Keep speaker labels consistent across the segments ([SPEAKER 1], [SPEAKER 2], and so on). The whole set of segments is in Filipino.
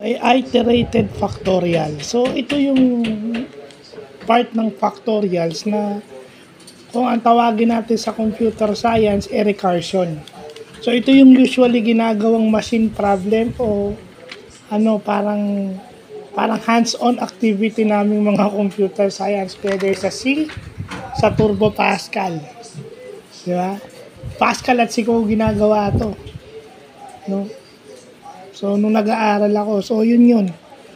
[SPEAKER 1] ay iterated factorial. So, ito yung part ng factorials na kung ang tawagin natin sa computer science, recursion. So, ito yung usually ginagawang machine problem o parang hands-on activity naming mga computer science, whether sa C, sa Turbo Pascal. Di ba? Pascal at Siko ginagawa to. No? So, nung nag-aaral ako, so yun.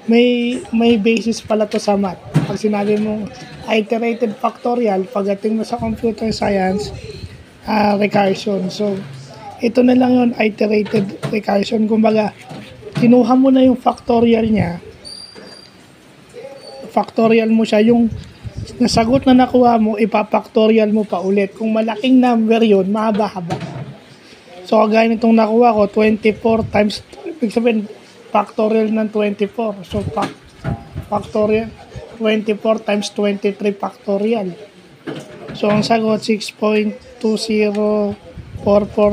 [SPEAKER 1] May basis pala to sa math. Pag sinabi mo iterated factorial, pagdating mo sa computer science, recursion. So, ito na lang yun, iterated recursion. Kumbaga, kinuha mo na yung factorial niya, factorial mo siya, yung nasagot na nakuha mo, ipapactorial mo pa ulit. Kung malaking number yun, mahaba-haba. So, kagaya nitong nakuha ko, 24 times, ibig sabihin, factorial ng 24. So, factorial, 24 times 23 factorial. So, ang sagot, 6.2044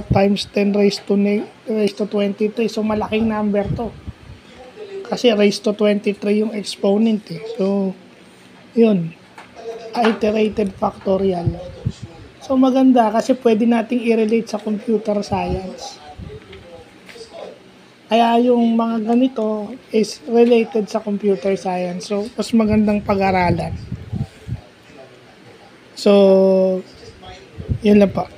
[SPEAKER 1] times 10 raised to 23. So, malaking number to. Kasi raised to 23 yung exponent eh. So, yun. Iterated factorial. So, maganda kasi pwede nating i-relate sa computer science. Kaya yung mga ganito is related sa computer science. So, mas magandang pag-aralan. So, yun lang pa.